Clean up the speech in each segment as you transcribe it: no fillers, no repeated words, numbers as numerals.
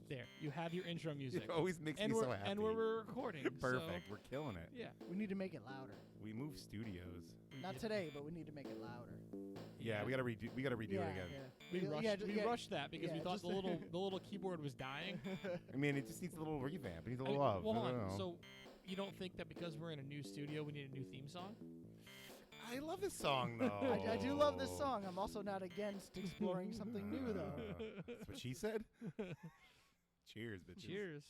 There, you have your intro music. It always makes me so happy. And we're recording. Perfect. So, We're killing it. yeah. We need to make it louder. We moved studios. Not today, but we need to make it louder. Yeah, we gotta redo. We gotta redo it again. Yeah. We rushed that because we thought just- the little keyboard was dying. I mean, it just needs a little revamp. It needs a little love. Well, I hold don't on. know. So, you don't think that because we're in a new studio, we need a new theme song? I love this song though. I do love this song. I'm also not against exploring something new, though. That's what she said. Cheers, bitches. Cheers.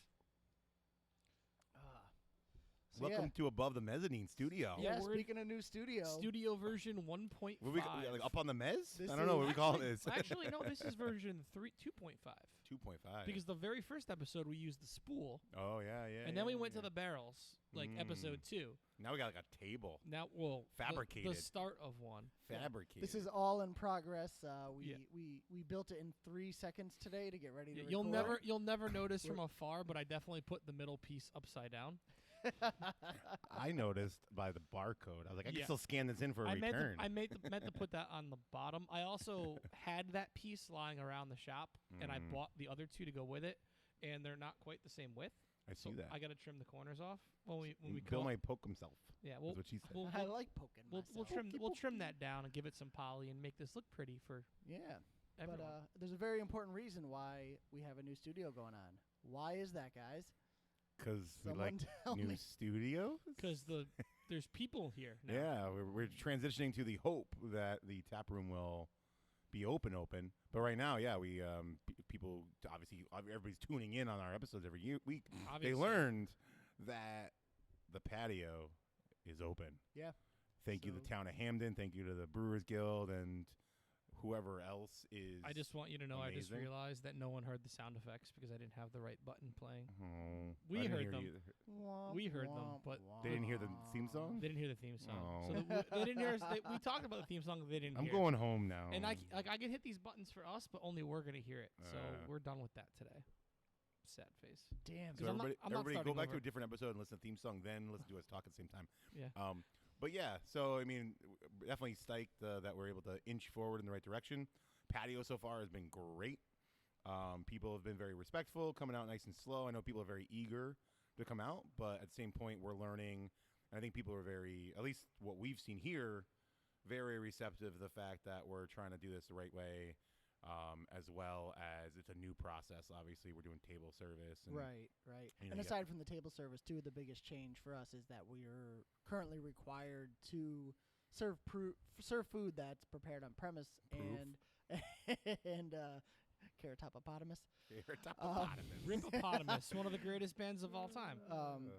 Welcome to Above the Mezzanine Studio. Yeah, we're speaking of new studio. Studio version 1.5. What we like up on the mez? This I don't know what we call this. Actually, no. This is version 2.5. 2.5. Because the very first episode we used the spool, Oh yeah. and then we went to the barrels, like episode 2. Now we got like a table. Now, well, Fabricated. the start of one. Fabricated. This is all in progress. Yeah. We built it in 3 seconds today to get ready to You'll record. never notice from afar, but I definitely put the middle piece upside down. I noticed by the barcode. I was like, I can Yeah. still scan this in for a return. I meant to put that on the bottom. I also had that piece lying around the shop, and I bought the other 2 to go with it, and they're not quite the same width. I see So that. I got to trim the corners off when we Bill might poke himself. Yeah, That's what she said. We'll, I like poking myself. we'll trim that down and give it some poly and make this look pretty for Yeah. everyone. But there's a very important reason why we have a new studio going on. Why is that, guys? Because we Someone like tell new me. studios. Because there's people here now. Yeah, we're transitioning to the hope that the tap room will be open. But right now, yeah, we people obviously everybody's tuning in on our episodes every week. Obviously. They learned that the patio is open. Yeah. Thank you, So- the town of Hamden. Thank you to the Brewers Guild and whoever else is. I just want you to know I just amazing. realized that no one heard the sound effects because I didn't have the right button playing. Oh, We I didn't heard hear them. you either. We heard them, but They didn't hear the theme song. They didn't hear the theme song. Oh. So they didn't hear us. We talked about the theme song. They didn't I'm hear. going home now. And I can hit these buttons for us, but only we're gonna hear it. So Uh. we're done with that today. Sad face. Damn. So I'm not- everybody, I'm not everybody go starting back over. to a different episode and listen to the theme song, then listen to us talk at the same time. Yeah. But yeah, so I mean, definitely psyched that we're able to inch forward in the right direction. Patio so far has been great. People have been very respectful, coming out nice and slow. I know people are very eager to come out, but at the same point, we're learning. And I think people are very, at least what we've seen here, very receptive to the fact that we're trying to do this the right way, as well as it's a new process. Obviously, we're doing table service. And, Right. You know, And aside from the table service, too, the biggest change for us is that we're currently required to serve food that's prepared on premise Proof. and carrot topopotamus. Ripopotamus, one of the greatest bands of all time.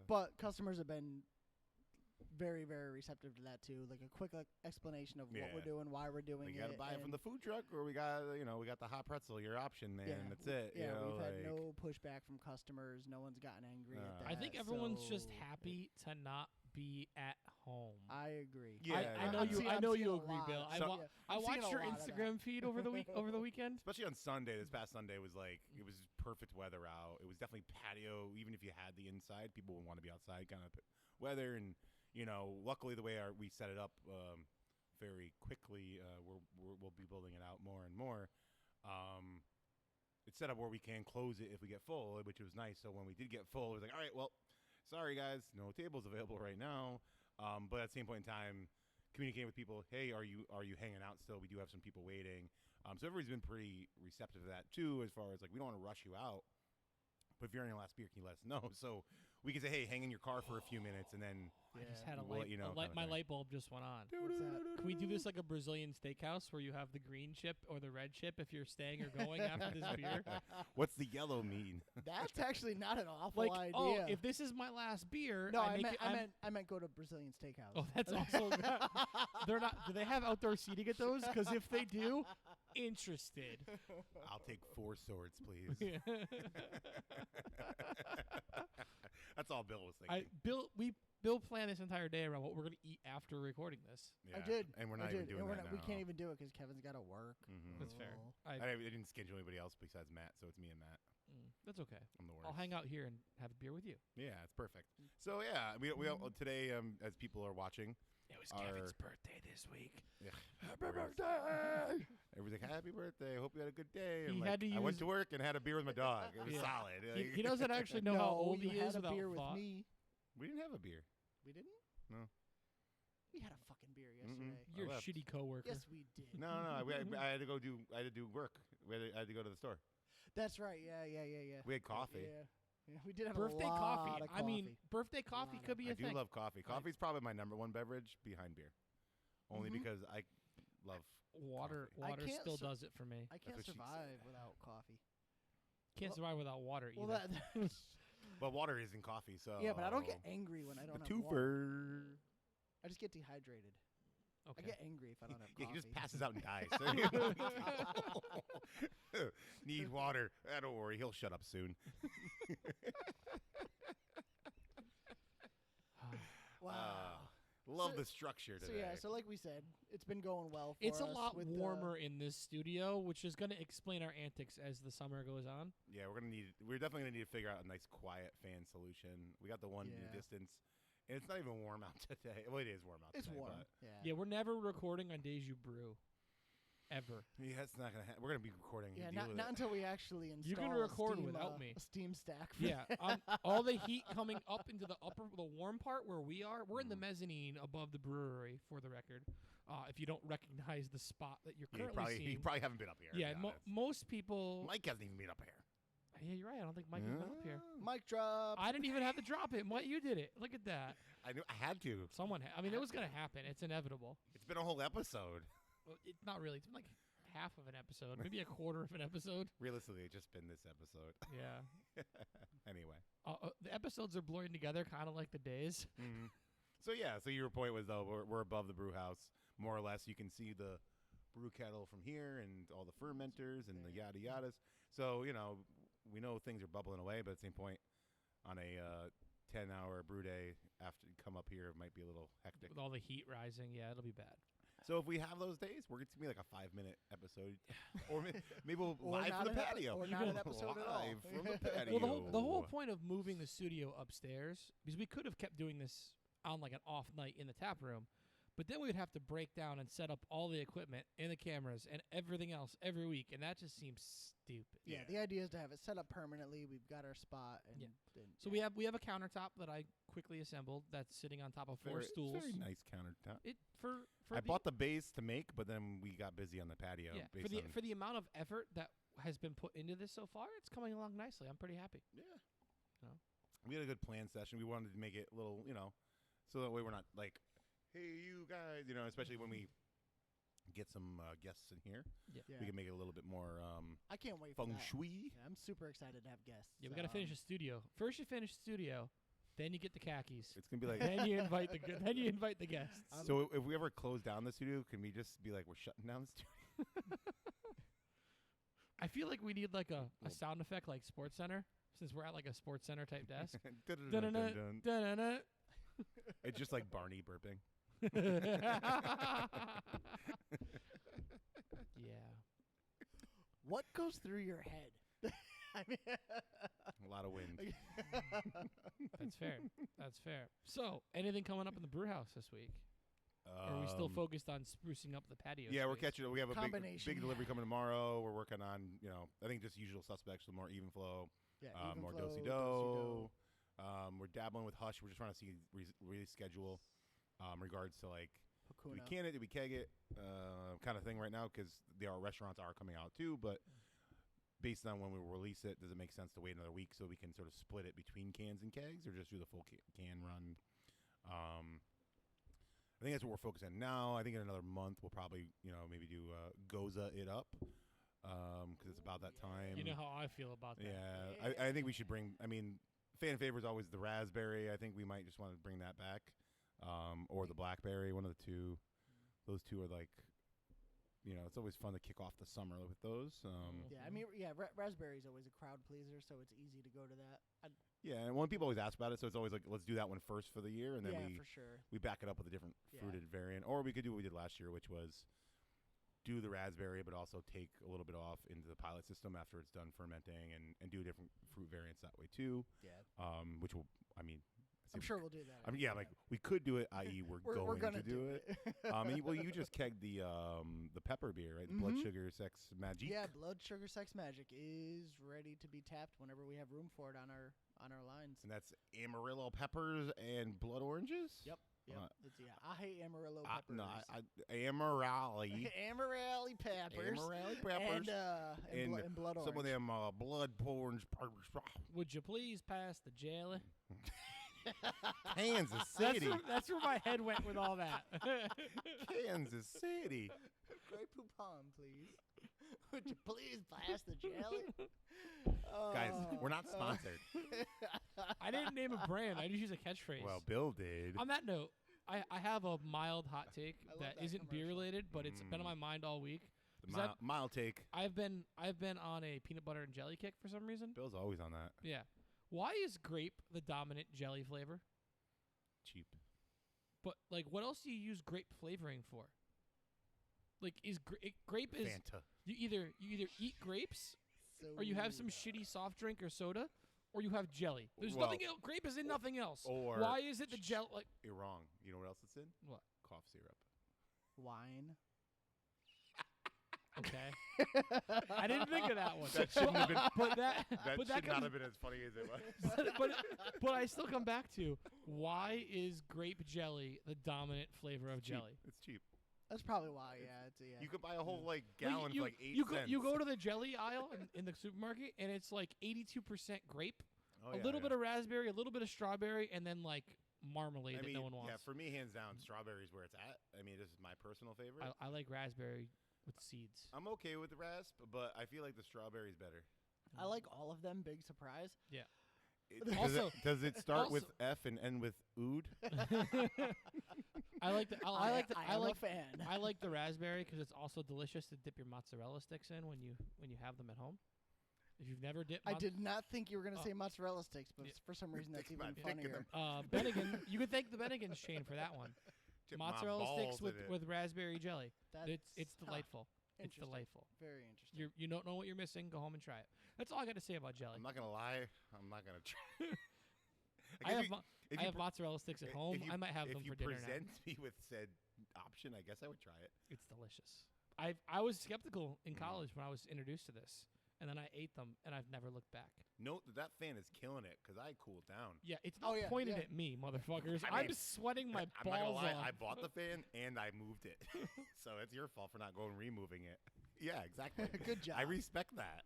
But customers have been very, very receptive to that too. Like a quick explanation of what Yeah. we're doing, why we're doing You it. got to buy it from and- the food truck, or we got the hot pretzel. Your option, man. Yeah, That's it. Yeah, you know, we've had like- no pushback from customers. No one's gotten angry at that. I think everyone's so just happy to not be at home. I agree. Yeah. I know I'm you. seeing- I I'm know seeing you a agree, lot. Bill. I So- I'm seeing watched a your lot of Instagram that. feed over the weekend. Especially on Sunday. This past Sunday was like, it was perfect weather out. It was definitely patio. Even if you had the inside, people would want to be outside kind of weather. And, luckily the way we set it up very quickly, we'll be building it out more and more. It's set up where we can close it if we get full, which was nice. So when we did get full, it was like, all right, well, sorry, guys, no tables available right now. But at the same point in time, communicating with people, hey, are you hanging out still? We do have some people waiting. So everybody's been pretty receptive to that too, as far as like, we don't want to rush you out. But if you're on your last beer, can you let us know? So we can say, hey, hang in your car for a few minutes, and then I just had We'll let you know kind of my thing. light bulb just went on. What's that? Can we do this like a Brazilian steakhouse where you have the green chip or the red chip if you're staying or going after this beer? what's the yellow mean? That's actually not an awful Like, idea. if this is my last beer, no, I'm- I meant go to Brazilian Steakhouse. Oh, that's also. They're not. Do they have outdoor seating at those? Because if they do, interested. I'll take 4 swords, please. That's all Bill was thinking. Bill planned this entire day around what we're gonna eat after recording this. Yeah. I did, and we're I not did. even doing And we're that not- now. We can't even do it because Kevin's got to work. That's fair. Oh. I didn't schedule anybody else besides Matt, so it's me and Matt. That's okay. I'm the worst. I'll hang out here and have a beer with you. Yeah, it's perfect. So yeah, we today, as people are watching, It was Our- Kevin's birthday this week. Yeah. Happy birthday! Everyone's like, happy birthday. Hope you had a good day. He I'm had like, to I went use- to work and had a beer with my dog. It was Yeah. solid. He doesn't actually know how old you he had is a without beer with thought. me. We didn't have a beer. We didn't? No. We had a fucking beer Mm-mm. yesterday. You're a left. shitty coworker. Yes, we did. No. I had to go do. I had to do work. I had to go to the store. That's right. Yeah. We had coffee. Yeah, we did have Birthday a lot coffee. of I mean, coffee. birthday coffee could be I a do thing. love coffee. Coffee's probably my number one beverage behind beer. Only Mhm. because I love Water coffee. I can't still sur- does it for me. I can't what she survive without coffee. Can't Well- survive without water either. Well, that. But water isn't coffee, so Yeah, but I don't get angry when I don't a have water. twofer. I just get dehydrated. okay. I get angry if I don't have Yeah, coffee. he just passes out and dies. Need water. Don't worry, he'll shut up soon. Wow. Love So- the structure So today. yeah, so like we said, it's been going well for It's a us lot with warmer in this studio, which is going to explain our antics as the summer goes on. Yeah, we're definitely gonna need to figure out a nice quiet fan solution. We got the one in Yeah. the distance, and it's not even warm out today. Well, it is warm out It's today. warm. But Yeah. Yeah, we're never recording on days you brew, ever. yeah, it's not gonna. We're gonna be recording. Yeah, Deal not, with not it. until we actually install. You're gonna record steam, without me. A steam stack. For Yeah, all the heat coming up into the warm part where we are. We're in the mezzanine above the brewery, for the record. If you don't recognize the spot that you're Yeah, you currently you seeing. probably haven't been up here. to Yeah, be honest. most people. Mike hasn't even been up here. Yeah, you're right. I don't think Mike has been up here. Mic drop. I didn't even have to drop it. What you did it? Look at that. I knew I had to. Someone. I mean, it was gonna happen. It's inevitable. It's been a whole episode. Well, it's not really. It's been like half of an episode, maybe a quarter of an episode. Realistically, it's just been this episode. Yeah. Anyway. The episodes are blurring together, kind of like the days. Mhm. So yeah, so your point was though we're above the brew house more or less. You can see the brew kettle from here and all the fermenters and the yada yadas. So we know things are bubbling away, but at the same point, on a 10-hour brew day, after you come up here, it might be a little hectic. With all the heat rising, yeah, it'll be bad. So if we have those days, we're going to be like a 5-minute episode, or maybe we'll Or live not from the an epi- patio, or not an episode at all. Live from the patio. Well, the whole point of moving the studio upstairs, because we could have kept doing this on like an off night in the tap room, but then we would have to break down and set up all the equipment and the cameras and everything else every week, and that just seems stupid. Yeah, Yeah. the idea is to have it set up permanently. We've got our spot, and, Yeah. and So we have a countertop that I quickly assembled that's sitting on top of four stools. Very nice countertop. It for I bought the base to make, but then we got busy on the patio. yeah based on, for the amount of effort that has been put into this so far. It's coming along nicely. I'm pretty happy. yeah. No. We had a good plan session. We wanted to make it a little, so that way we're not like, hey, you guys, especially when we get some guests in here. Yeah. yeah. We can make it a little bit more I can't wait for feng that. shui. Yeah, I'm super excited to have guests. Yeah, we got to finish the studio. First, you finish the studio, then you get the khakis. It's going to be like, then you invite the guests. so if we ever close down the studio, can we just be like, we're shutting down the studio? I feel like we need like a sound effect like Sports Center, since we're at like a Sports Center type desk. Dun-dun-dun, Dun-dun-dun. dun-dun-dun. It's just like Barney burping. Yeah. What goes through your head? I mean, A lot of wind. That's fair. That's fair. So, anything coming up in the brew house this week? Or are we still focused on sprucing up the patio? Yeah, we're space? catching. We have a Combination, big delivery yeah. coming tomorrow. We're working on, I think just usual suspects, more even flow, yeah, more even flow, do-si-do. We're dabbling with Hush. We're just trying to see reschedule regards to like do we Hakuna. can it, do we keg it, kind of thing right now because our restaurants are coming out too. But based on when we release it, does it make sense to wait another week so we can sort of split it between cans and kegs, or just do the full can run? I think that's what we're focusing on now. I think in another month we'll probably maybe do Goza it up because it's about that time. You know how I feel about that. Yeah, I think we should bring. I mean, fan favorite is always the raspberry. I think we might just want to bring that back, or the blackberry. One of the two. Those two are like, it's always fun to kick off the summer with those. Yeah, I mean, raspberry is always a crowd pleaser, so it's easy to go to that. Yeah, and when people always ask about it, so it's always like, let's do that one first for the year, and then yeah, we for sure. we back it up with a different Yeah. fruited variant, or we could do what we did last year, which was do the raspberry, but also take a little bit off into the pilot system after it's done fermenting, and do different fruit variants that way too. Yeah. Which will, I mean, I'm sure we'll do that. I mean, yeah, like we could do it, i.e., we're going gonna to do it. Well, you just kegged the pepper beer, right? The Blood Sugar Sex Magic. Yeah, Blood Sugar Sex Magic is ready to be tapped whenever we have room for it on our lines. And that's Amarillo peppers and blood oranges. Yep. I hate Amarillo peppers. No, Amarali. Amarali peppers. Amarali peppers. And blood orange. Some of them blood orange peppers. Would you please pass the jelly? Kansas City. That's where my head went with all that. Kansas City. Grey Poupon, please. Would you please pass the jelly? Guys, we're not sponsored. I didn't name a brand. I just use a catchphrase. Well, Bill did. On that note, I have a mild hot take that isn't beer commercial. related, but it's been on my mind all week. Mild take. I've been on a peanut butter and jelly kick for some reason. Bill's always on that. Yeah. Why is grape the dominant jelly flavor? Cheap. But like, what else do you use grape flavoring for? Like, grape is Fanta. you either eat grapes or you have some shitty soft drink or soda, or you have jelly. There's nothing else. Grape is in nothing else. Or why is it the gel? Like, you're wrong. You know what else it's in? What? Cough syrup. Wine. Okay. I didn't think of that one. That shouldn't have been. But that Should not comes- have been as funny as it was. but I still come back to, why is grape jelly the dominant flavor of It's cheap. jelly? It's cheap. That's probably why. Yeah. You could buy a whole Well, gallon for like 8 cents. You go to the jelly aisle in the supermarket, and it's like 82% grape, Oh, a yeah, little yeah. bit of raspberry, a little bit of strawberry, and then like marmalade I mean, that no one wants. yeah, for me, hands down, strawberries where it's at. I mean, this is my personal favorite. I like raspberry with seeds. I'm okay with the rasp, but I feel like the strawberry's better. I like all of them. Big surprise. Does it start with also- F and end with ood? I like the I I'm like a fan. I like the raspberry because it's also delicious to dip your mozzarella sticks in when you have them at home. If you've never dipped, I did not think you were going to Oh. say mozzarella sticks, but Yeah. for some reason that's Sticks even my dick in funnier. Bennigan, you can thank the Bennigan's chain for that one. Dip my Mozzarella sticks balls in it. with raspberry jelly. That's It's delightful. It's interesting. delightful. Very interesting. You don't know what you're missing. Go home and try it. That's all I got to say about jelly. I'm not gonna lie. I'm not gonna try. I have mozzarella sticks at home. If you, I might have them for dinner If you now. present me with said option, I guess I would try it. It's delicious. I was skeptical in college when I was introduced to this, and then I ate them, and I've never looked back. Note that fan is killing it because I cooled down. Yeah, it's Oh, not yeah, pointed yeah. at me, motherfuckers. I I'm mean, sweating my I'm not gonna balls lie. off. I bought the fan and I moved it, so it's your fault for not going removing it. Yeah, exactly. Good job. I respect that.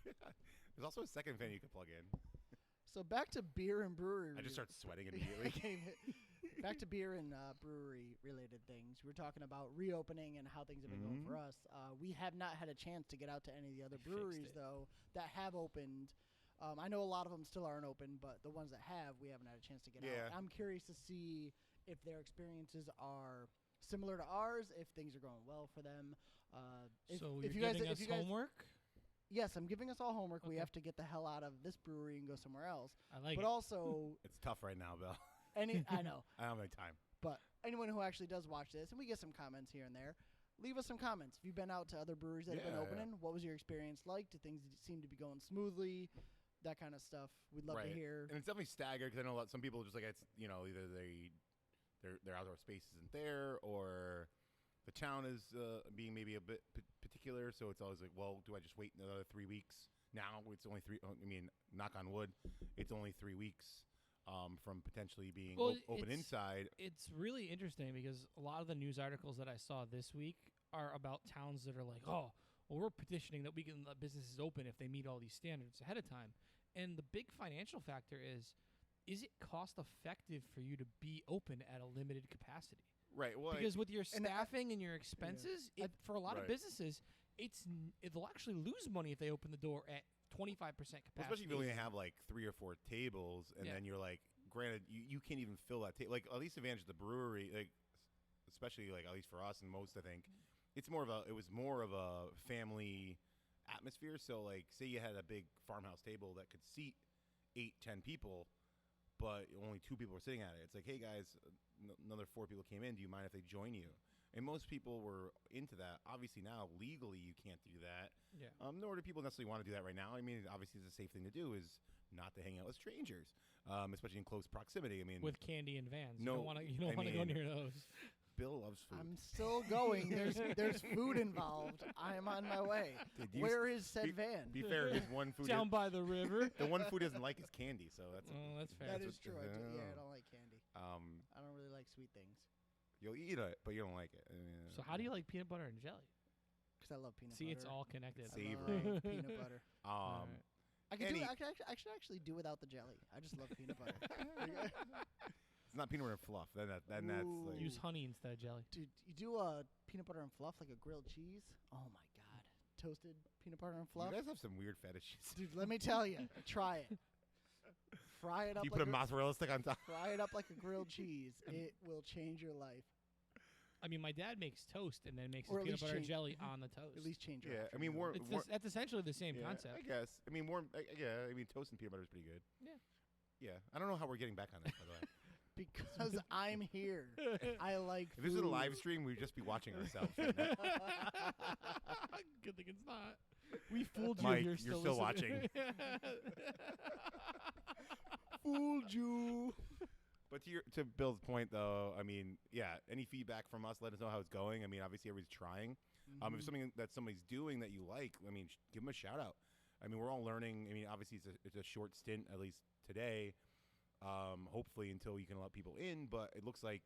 There's also a second fan you can plug in. So back to beer and brewery. I just start sweating I immediately. can't even- Back to beer and brewery related things. We're talking about reopening and how things have been going for us. We have not had a chance to get out to any of the other They fixed breweries it. though that have opened. I know a lot of them still aren't open, but the ones that have, we haven't had a chance to get Yeah. out. I'm curious to see if their experiences are similar to ours, if things are going well for them. So if you're you guys, giving if us you guys, homework? yes, I'm giving us all homework. We Okay. have to get the hell out of this brewery and go somewhere else. I like But it. also, It's tough right now, Bill. I know. I don't have any time. But anyone who actually does watch this, and we get some comments here and there, leave us some comments. If you've been out to other breweries that have been Yeah. opening, what was your experience like? Do things seem to be going smoothly? That kind of stuff. We'd love to Right. hear. And it's definitely staggered because I know some people just like it's either their outdoor space isn't there or the town is being maybe a bit particular. So it's always like, well, do I just wait another 3 weeks? Now it's only three. I mean, knock on wood, it's only 3 weeks from potentially being open inside. It's really interesting because a lot of the news articles that I saw this week are about towns that are like, oh, well, we're petitioning that we can let businesses open if they meet all these standards ahead of time. And the big financial factor is it cost effective for you to be open at a limited capacity? Right. Well, Because with your and I- staffing and your expenses, for a lot of Right. businesses, they'll actually lose money if they open the door at 25% capacity. especially if you only have like 3 or 4 tables, and Yeah. then you're like, granted, you can't even fill that table. Like at least advantage of the brewery, like especially like at least for us and most, I think it was more of a family atmosphere. So like, say you had a big farmhouse table that could seat 8-10 people, but only 2 people were sitting at it. It's like, hey guys, another 4 people came in. Do you mind if they join you? And most people were into that. Obviously now, legally, you can't do that. Yeah. Nor do people necessarily want to do that right now. I mean, obviously, it's a safe thing to do is not to hang out with strangers, especially in close proximity. I mean, With candy and vans. No, you don't want to go near those. Bill loves food. I'm still going. There's food involved. I'm on my way. Dude, Where is said van? Be fair, his one food. Down by the river. The one food he doesn't like is candy, so that's. Oh, that's fair. That that's is true. I don't like candy. I don't really like sweet things. You'll eat it, but you don't like it. So how do you like peanut butter and jelly? Because I love peanut See, butter. it's all connected. I Savory. love peanut butter. Alright. I should actually do without the jelly. I just love peanut butter. It's not peanut butter and fluff. Then that's Ooh. like. Use honey instead of jelly. Dude, you do peanut butter and fluff like a grilled cheese. Oh my god, toasted peanut butter and fluff. You guys have some weird fetishes. Dude, let me tell you, try it. Fry it up. You like put a mozzarella stick on top. Fry it up like a grilled cheese. It will change your life. I mean, my dad makes toast and then makes Or his at peanut butter and least jelly on the toast. At least change your Yeah, life. I mean, warm. That's essentially the same yeah, concept. I guess. I mean, warm. Yeah, I mean, toast and peanut butter is pretty good. Yeah. Yeah, I don't know how we're getting back on this, by the way. Because I'm here. I like If this was a food. live stream, we'd just be watching ourselves. Right now. Good thing it's not. We fooled you. Mike, If you're you're still listening. Fooled you. But to Bill's point, though, I mean, yeah, any feedback from us, let us know how it's going. I mean, obviously, everybody's trying. If it's something that somebody's doing that you like, I mean, give them a shout out. I mean, we're all learning. I mean, obviously, it's a short stint, at least today. Hopefully, until you can let people in. But it looks like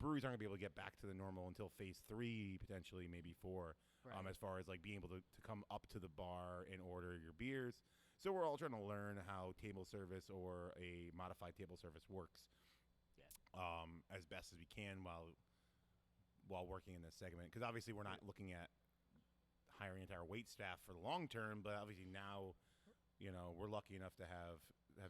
breweries aren't gonna be able to get back to the normal until phase 3, potentially maybe 4. Right. As far as like being able to come up to the bar and order your beers. So we're all trying to learn how table service or a modified table service works. Yeah. As best as we can while working in this segment, because obviously we're not looking at hiring entire wait staff for the long term, but obviously now, we're lucky enough to have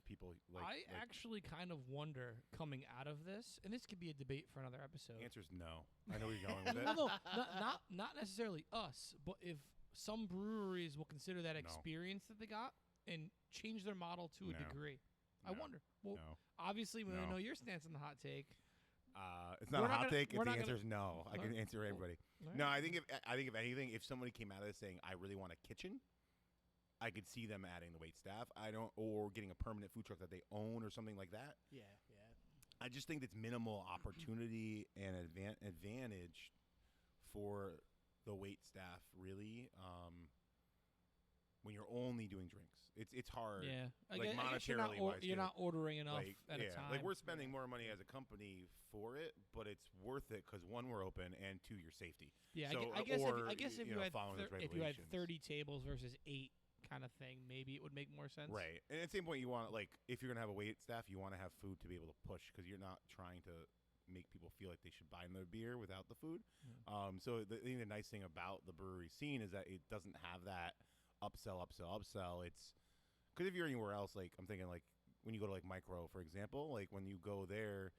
people like. I actually kind of wonder coming out of this, and this could be a debate for another episode. The answer is no. I know where you're going with it. No, not necessarily us, but if some breweries will consider that experience that they got and change their model to a degree. I wonder. Well, obviously, we know your stance on the hot take. It's not a hot take. If the answer is no, I can Alright. answer everybody. Alright. No, I think if anything, if somebody came out of this saying I really want a kitchen, I could see them adding the wait staff. Or getting a permanent food truck that they own or something like that. Yeah. I just think it's minimal opportunity and advantage for the wait staff, really. When you're only doing drinks, it's hard. Yeah, like I guess monetarily wise, you're not ordering enough at a time. Like we're spending more money as a company for it, but it's worth it because 1, we're open, and 2, your safety. Yeah, So, I guess if you had following those if you had regulations. 30 tables versus 8 kind of thing, maybe it would make more sense. Right. And at the same point, you want, like, if you're going to have a wait staff, you want to have food to be able to push because you're not trying to make people feel like they should buy their beer without the food. Mm. So I think the nice thing about the brewery scene is that it doesn't have that upsell. It's because if you're anywhere else, like I'm thinking like when you go to like Micro, for example, like when you go there,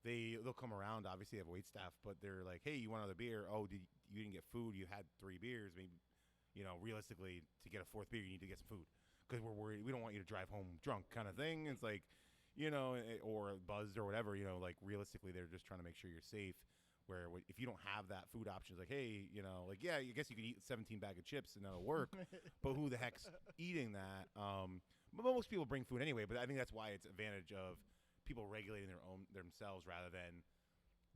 they'll come around, obviously they have wait staff, but they're like, hey, you want another beer? Oh, you didn't get food. You had 3 beers. Maybe, realistically, to get a 4th beer, you need to get some food because we're worried. We don't want you to drive home drunk kind of thing. It's like, or buzzed or whatever, like realistically, they're just trying to make sure you're safe. Where if you don't have that food option, it's like, hey, like, yeah, I guess you could eat 17 bag of chips and that'll work, but who the heck's eating that? But most people bring food anyway, but I think that's why it's advantage of people regulating themselves rather than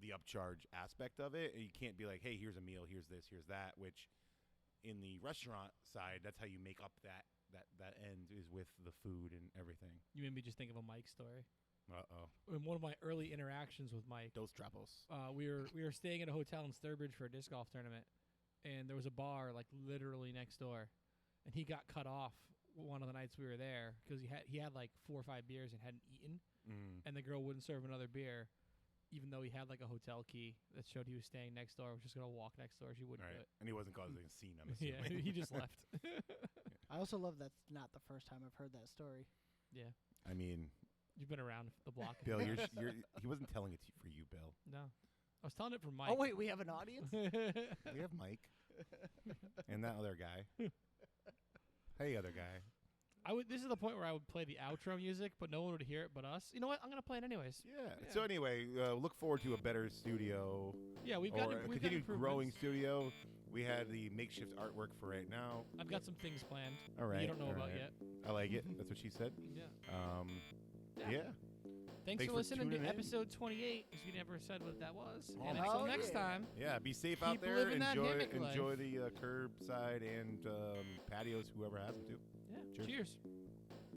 the upcharge aspect of it. And you can't be like, hey, here's a meal, here's this, here's that, which in the restaurant side, that's how you make up that end is with the food and everything. You made me just think of a Mike story. Uh-oh. In one of my early interactions with Mike, Dos Trapos. we were staying at a hotel in Sturbridge for a disc golf tournament, and there was a bar like literally next door, and he got cut off one of the nights we were there because he had like 4 or 5 beers and hadn't eaten, and the girl wouldn't serve another beer, even though he had like a hotel key that showed he was staying next door. I was just gonna walk next door. She wouldn't do it. And he wasn't causing a scene, I'm Yeah, assuming. he just left. I also love that's not the first time I've heard that story. Yeah, I mean, you've been around the block. Bill, he wasn't telling it for you, Bill. No, I was telling it for Mike. Oh wait, we have an audience. We have Mike and that other guy. Hey, other guy. This is the point where I would play the outro music, but no one would hear it but us. You know what? I'm gonna play it anyways. Yeah. Yeah. So anyway, look forward to a better studio. Yeah, we've or got a we've got continued growing improvements. studio. We had the makeshift artwork for right now. I've got some things planned. All right. You don't know all about right. yet. I like it. That's what she said. Yeah. Yeah. Thanks for for listening to tuning in. episode 28, because we never said what that was. Oh, And hell until next yeah. time, Yeah. Be safe Keep out there. living that Enjoy hammock life. enjoy the curbside and patios, whoever has them too. yeah, Cheers. cheers.